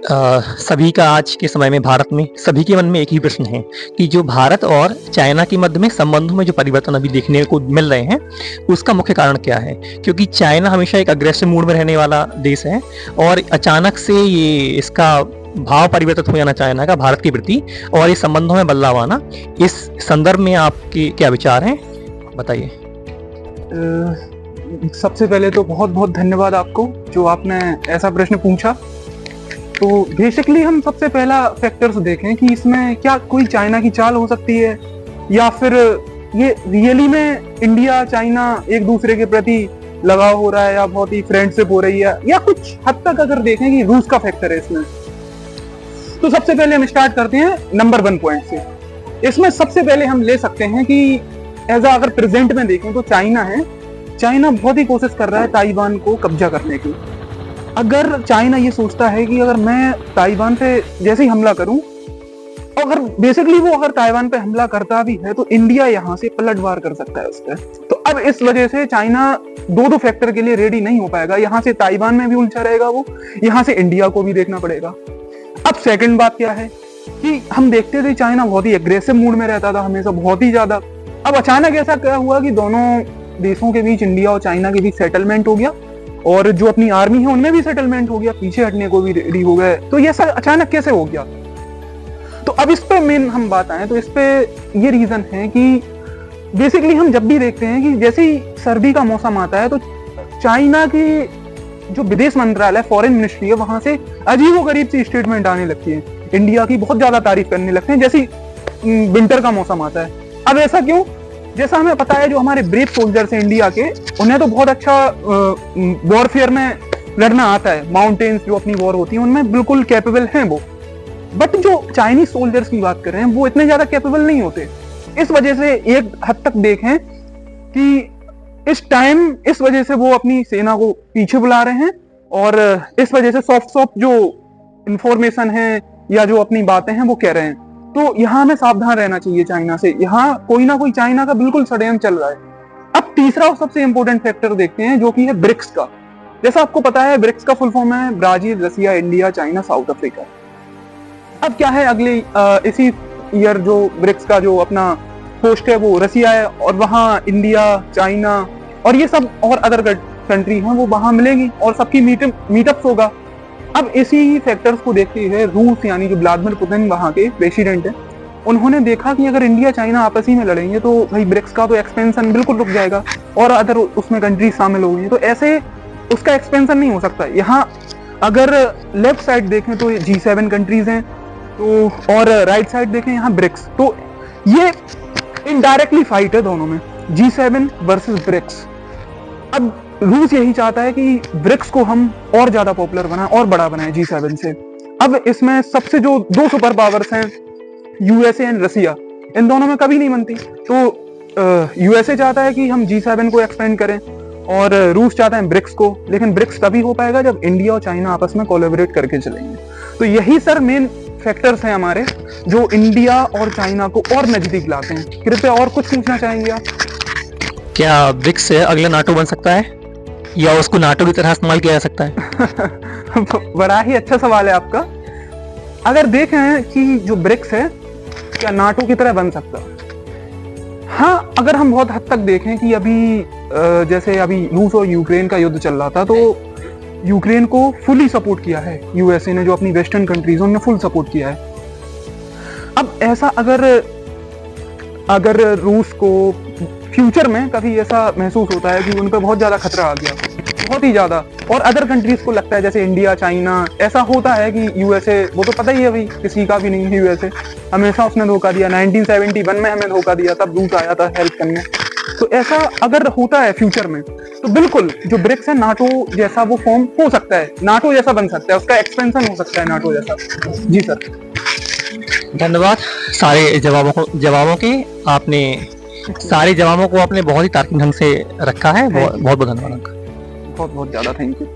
सभी का आज के समय में भारत में सभी के मन में एक ही प्रश्न है कि जो भारत और चाइना के मध्य में संबंधों में जो परिवर्तन अभी देखने को मिल रहे हैं, उसका मुख्य कारण क्या है? क्योंकि चाइना हमेशा एक अग्रेसिव मूड में रहने वाला देश है और अचानक से ये इसका भाव परिवर्तित हो जाना चाइना का भारत के प्रति और ये संबंधों में बदलाव आना, इस संदर्भ में आपके क्या विचार हैं? बताइए। सबसे पहले तो बहुत बहुत धन्यवाद आपको जो आपने ऐसा प्रश्न पूछा। तो बेसिकली हम सबसे पहला फैक्टर्स देखें कि इसमें क्या कोई चाइना की चाल हो सकती है या फिर ये रियली में इंडिया चाइना एक दूसरे के प्रति लगाव हो रहा है या बहुत ही फ्रेंडशिप हो रही है, या कुछ हद तक अगर देखें कि रूस का फैक्टर है इसमें। तो सबसे पहले हम स्टार्ट करते हैं नंबर 1 पॉइंट से। इसमें सबसे पहले हम ले सकते हैं कि एज अगर प्रेजेंट में देखें तो चाइना बहुत ही कोशिश कर रहा है ताइवान को कब्जा करने की। अगर चाइना ये सोचता है कि अगर मैं ताइवान पे जैसे ही हमला करूं, अगर बेसिकली वो अगर ताइवान पे हमला करता भी है तो इंडिया यहाँ से पलटवार कर सकता है उस पर। तो अब इस वजह से चाइना दो फैक्टर के लिए रेडी नहीं हो पाएगा। यहाँ से ताइवान में भी उलझा रहेगा वो, यहाँ से इंडिया को भी देखना पड़ेगा। अब सेकंड बात क्या है कि हम देखते थे चाइना बहुत ही एग्रेसिव मूड में रहता था हमेशा, बहुत ही ज्यादा। अब अचानक ऐसा क्या हुआ कि दोनों देशों के बीच, इंडिया और चाइना के बीच सेटलमेंट हो गया और जो अपनी आर्मी है उनमें भी सेटलमेंट हो गया, पीछे हटने को भी रेडी हो गए। तो ये सब अचानक कैसे हो गया? तो अब इस पे मेन हम बात आए तो इस पे ये रीजन है कि बेसिकली हम जब भी देखते हैं कि जैसे ही सर्दी का मौसम आता है तो चाइना की जो विदेश मंत्रालय, फॉरेन मिनिस्ट्री है, वहां से अजीबोगरीब सी स्टेटमेंट आने लगती है, इंडिया की बहुत ज्यादा तारीफ करने लगते हैं जैसे विंटर का मौसम आता है। अब ऐसा क्यों? जैसा हमें पता है जो हमारे ब्रेव सोल्जर्स हैं इंडिया के, उन्हें तो बहुत अच्छा वॉरफेयर में लड़ना आता है, माउंटेन्स जो अपनी वॉर होती है उनमें बिल्कुल कैपेबल हैं वो। बट जो चाइनीज सोल्जर्स की बात कर रहे हैं वो इतने ज्यादा कैपेबल नहीं होते। इस वजह से एक हद तक देखें कि इस टाइम इस वजह से वो अपनी सेना को पीछे बुला रहे हैं और इस वजह से सॉफ्ट जो इंफॉर्मेशन है या जो अपनी बातें हैं वो कह रहे हैं। तो यहाँ हमें सावधान रहना चाहिए चाइना से। यहाँ कोई ना कोई चाइना का बिल्कुल षड्यंत्र चल रहा है। अब तीसरा और सबसे इंपॉर्टेंट फैक्टर देखते हैं जो कि है ब्रिक्स का। जैसा आपको पता है ब्रिक्स का फुल फॉर्म है ब्राजील, रसिया, इंडिया, चाइना, साउथ अफ्रीका। अब क्या है, अगले इसी ईयर जो ब्रिक्स का जो अपना पोस्ट है वो रसिया है और वहाँ इंडिया, चाइना और ये सब और अदर कंट्री हैं वो वहां मिलेंगी और सबकी मीटअप्स होगा। अब इसी फैक्टर्स को देखते हुए रूस यानी जो व्लादिमीर पुतिन वहां के प्रेसिडेंट है, उन्होंने देखा कि अगर इंडिया चाइना आपस ही में लड़ेंगे तो भाई ब्रिक्स का तो एक्सपेंशन बिल्कुल रुक जाएगा और अदर उसमें कंट्रीज शामिल हो गई, तो ऐसे उसका एक्सपेंशन नहीं हो सकता। यहाँ अगर लेफ्ट साइड देखें तो G7 कंट्रीज हैं तो, और राइट साइड देखें यहाँ ब्रिक्स, तो ये इनडायरेक्टली फाइट है दोनों में, G7 वर्सेस ब्रिक्स। अब रूस यही चाहता है कि ब्रिक्स को हम और ज्यादा पॉपुलर बनाएं और बड़ा बनाएं G7 से। अब इसमें सबसे जो दो सुपर पावर्स हैं USA एंड रसिया, इन दोनों में कभी नहीं बनती। तो USA चाहता है कि हम G7 को एक्सपेंड करें और रूस चाहता है ब्रिक्स को, लेकिन ब्रिक्स तभी हो पाएगा जब इंडिया और चाइना आपस में कोलैबोरेट करके चलेंगे। तो यही सर मेन फैक्टर्स हैं हमारे जो इंडिया और चाइना को और नजदीक लाते हैं। कृपया और कुछ पूछना चाहेंगे आप? क्या ब्रिक्स से अगला नाटो बन सकता है या उसको नाटो की तरह इस्तेमाल किया जा सकता है? बड़ा ही अच्छा सवाल है आपका। अगर देखें कि जो ब्रिक्स है क्या नाटो की तरह बन सकता है? हाँ, अगर हम बहुत हद तक देखें कि अभी जैसे अभी रूस और यूक्रेन का युद्ध चल रहा था तो यूक्रेन को फुली सपोर्ट किया है USA ने, जो अपनी वेस्टर्न कंट्रीज उन्होंने फुल सपोर्ट किया है। अब ऐसा अगर रूस को फ्यूचर में कभी ऐसा महसूस होता है कि उन पर बहुत ज्यादा खतरा आ गया, बहुत ही ज्यादा, और अदर कंट्रीज को लगता है जैसे इंडिया, चाइना, ऐसा होता है कि USA, वो तो पता ही है भाई किसी का भी नहीं है, USA हमेशा उसने धोखा दिया। 1971 में हमें धोखा दिया, तब रूस आया था हेल्प करने। तो ऐसा अगर होता है फ्यूचर में तो बिल्कुल जो ब्रिक्स है नाटो जैसा वो फॉर्म हो सकता है, नाटो जैसा बन सकता है, उसका एक्सपेंशन हो सकता है नाटो जैसा। जी सर, धन्यवाद सारे जवाबों के। आपने सारे जवाबों को आपने बहुत ही तार्किक ढंग से रखा है। बहुत बहुत धन्यवाद। बहुत बहुत ज्यादा थैंक यू।